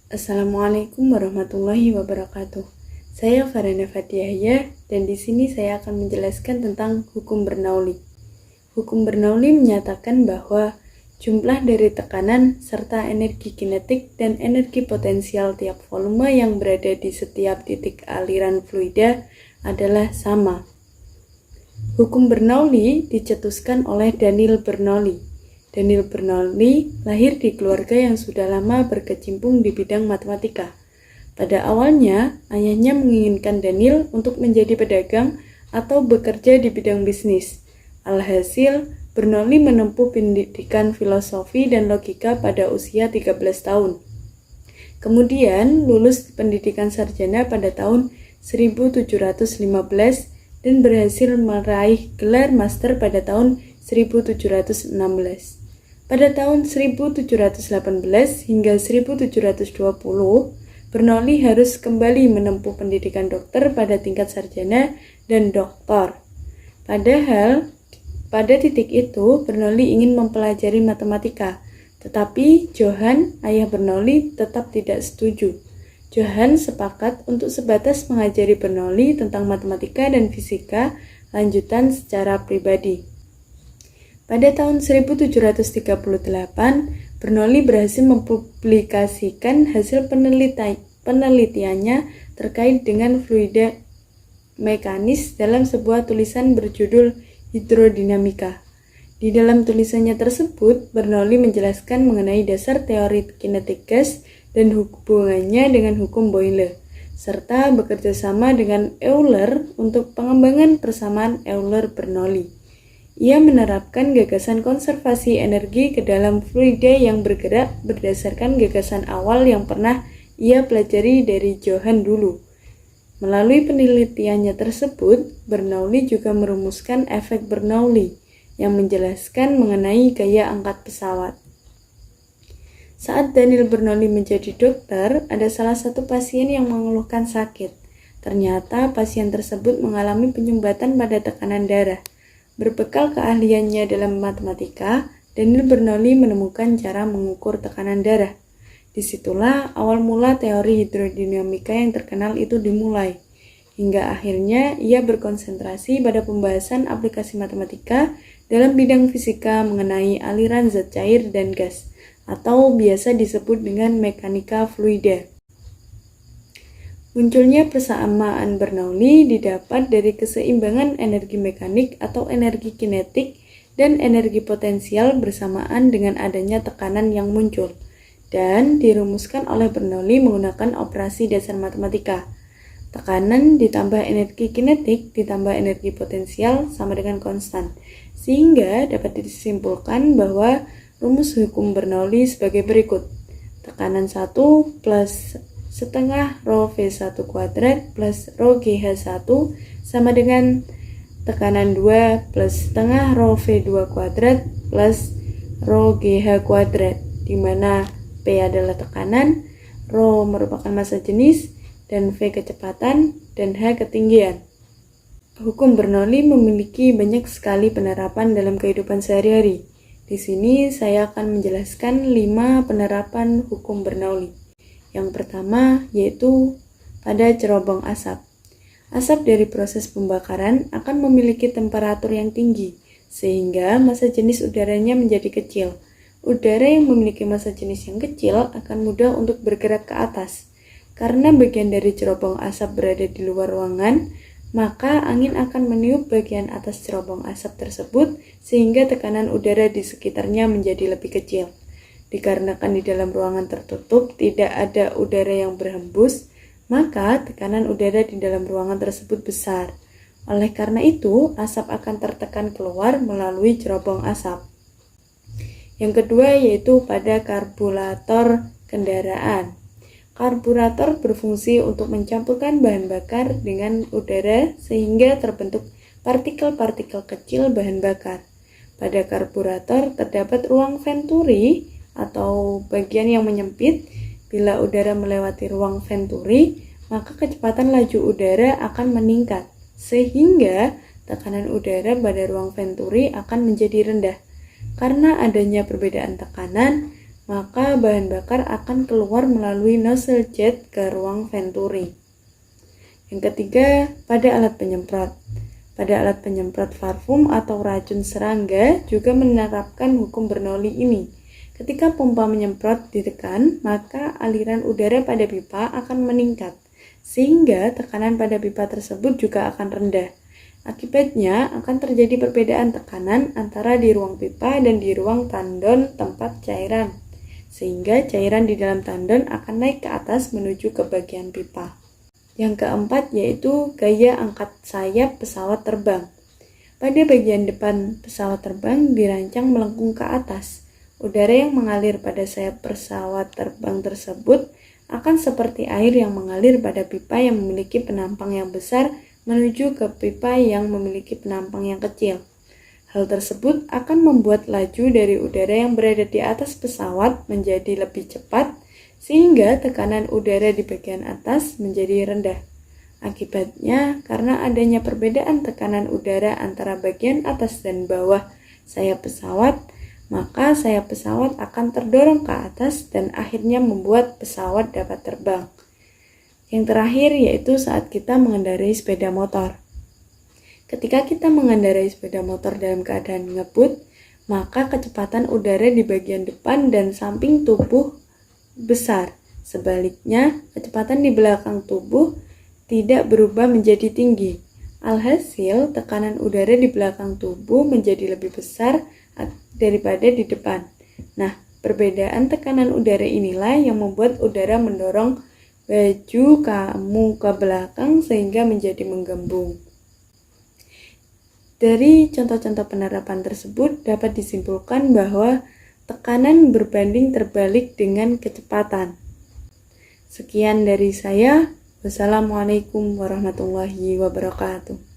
Assalamualaikum warahmatullahi wabarakatuh. Saya Farhana Fatihaya dan di sini saya akan menjelaskan tentang hukum Bernoulli. Hukum Bernoulli menyatakan bahwa jumlah dari tekanan serta energi kinetik dan energi potensial tiap volume yang berada di setiap titik aliran fluida adalah sama. Hukum Bernoulli dicetuskan oleh Daniel Bernoulli. Daniel Bernoulli lahir di keluarga yang sudah lama berkecimpung di bidang matematika. Pada awalnya, ayahnya menginginkan Daniel untuk menjadi pedagang atau bekerja di bidang bisnis. Alhasil, Bernoulli menempuh pendidikan filosofi dan logika pada usia 13 tahun. Kemudian, lulus pendidikan sarjana pada tahun 1715 dan berhasil meraih gelar master pada tahun 1716. Pada tahun 1718 hingga 1720, Bernoulli harus kembali menempuh pendidikan dokter pada tingkat sarjana dan doktor. Padahal, pada titik itu, Bernoulli ingin mempelajari matematika, tetapi Johann, ayah Bernoulli, tetap tidak setuju. Johann sepakat untuk sebatas mengajari Bernoulli tentang matematika dan fisika lanjutan secara pribadi. Pada tahun 1738, Bernoulli berhasil mempublikasikan hasil penelitiannya terkait dengan fluida mekanis dalam sebuah tulisan berjudul Hidrodinamika. Di dalam tulisannya tersebut, Bernoulli menjelaskan mengenai dasar teori kinetik gas dan hubungannya dengan hukum Boyle, serta bekerja sama dengan Euler untuk pengembangan persamaan Euler-Bernoulli. Ia menerapkan gagasan konservasi energi ke dalam fluida yang bergerak berdasarkan gagasan awal yang pernah ia pelajari dari Johann dulu. Melalui penelitiannya tersebut, Bernoulli juga merumuskan efek Bernoulli yang menjelaskan mengenai gaya angkat pesawat. Saat Daniel Bernoulli menjadi dokter, ada salah satu pasien yang mengeluhkan sakit. Ternyata pasien tersebut mengalami penyumbatan pada tekanan darah. Berbekal keahliannya dalam matematika, Daniel Bernoulli menemukan cara mengukur tekanan darah. Disitulah awal mula teori hidrodinamika yang terkenal itu dimulai. Hingga akhirnya ia berkonsentrasi pada pembahasan aplikasi matematika dalam bidang fisika mengenai aliran zat cair dan gas, atau biasa disebut dengan mekanika fluida. Munculnya persamaan Bernoulli didapat dari keseimbangan energi mekanik atau energi kinetik dan energi potensial bersamaan dengan adanya tekanan yang muncul, dan dirumuskan oleh Bernoulli menggunakan operasi dasar matematika. Tekanan ditambah energi kinetik ditambah energi potensial sama dengan konstan, sehingga dapat disimpulkan bahwa rumus hukum Bernoulli sebagai berikut. Tekanan 1 plus setengah rho V1 kuadrat plus rho GH1 sama dengan tekanan 2 plus setengah rho V2 kuadrat plus rho GH kuadrat, di mana P adalah tekanan, rho merupakan massa jenis, dan V kecepatan, dan H ketinggian. Hukum Bernoulli memiliki banyak sekali penerapan dalam kehidupan sehari-hari. Di sini saya akan menjelaskan 5 penerapan hukum Bernoulli. Yang pertama yaitu pada cerobong asap. Asap dari proses pembakaran akan memiliki temperatur yang tinggi, sehingga massa jenis udaranya menjadi kecil. Udara yang memiliki massa jenis yang kecil akan mudah untuk bergerak ke atas. Karena bagian dari cerobong asap berada di luar ruangan, maka angin akan meniup bagian atas cerobong asap tersebut, sehingga tekanan udara di sekitarnya menjadi lebih kecil. Dikarenakan di dalam ruangan tertutup tidak ada udara yang berhembus, maka tekanan udara di dalam ruangan tersebut besar. Oleh karena itu, asap akan tertekan keluar melalui cerobong asap. Yang kedua yaitu pada karburator kendaraan. Karburator berfungsi untuk mencampurkan bahan bakar dengan udara sehingga terbentuk partikel-partikel kecil bahan bakar. Pada karburator terdapat ruang venturi atau bagian yang menyempit. Bila udara melewati ruang venturi, maka kecepatan laju udara akan meningkat, sehingga tekanan udara pada ruang venturi akan menjadi rendah. Karena adanya perbedaan tekanan, maka bahan bakar akan keluar melalui nozzle jet ke ruang venturi. Yang ketiga, pada alat penyemprot. Pada alat penyemprot parfum atau racun serangga juga menerapkan hukum Bernoulli ini. Ketika pompa menyemprot ditekan, maka aliran udara pada pipa akan meningkat, sehingga tekanan pada pipa tersebut juga akan rendah. Akibatnya akan terjadi perbedaan tekanan antara di ruang pipa dan di ruang tandon tempat cairan, sehingga cairan di dalam tandon akan naik ke atas menuju ke bagian pipa. Yang keempat yaitu gaya angkat sayap pesawat terbang. Pada bagian depan pesawat terbang dirancang melengkung ke atas. Udara yang mengalir pada sayap pesawat terbang tersebut akan seperti air yang mengalir pada pipa yang memiliki penampang yang besar menuju ke pipa yang memiliki penampang yang kecil. Hal tersebut akan membuat laju dari udara yang berada di atas pesawat menjadi lebih cepat, sehingga tekanan udara di bagian atas menjadi rendah. Akibatnya, karena adanya perbedaan tekanan udara antara bagian atas dan bawah sayap pesawat, maka sayap pesawat akan terdorong ke atas dan akhirnya membuat pesawat dapat terbang. Yang terakhir yaitu saat kita mengendarai sepeda motor. Ketika kita mengendarai sepeda motor dalam keadaan ngebut, maka kecepatan udara di bagian depan dan samping tubuh besar. Sebaliknya, kecepatan di belakang tubuh tidak berubah menjadi tinggi. Alhasil, tekanan udara di belakang tubuh menjadi lebih besar daripada di depan. Nah, perbedaan tekanan udara inilah yang membuat udara mendorong baju kamu ke belakang sehingga menjadi menggembung. Dari contoh-contoh penerapan tersebut dapat disimpulkan bahwa tekanan berbanding terbalik dengan kecepatan. Sekian dari saya. Wassalamualaikum warahmatullahi wabarakatuh.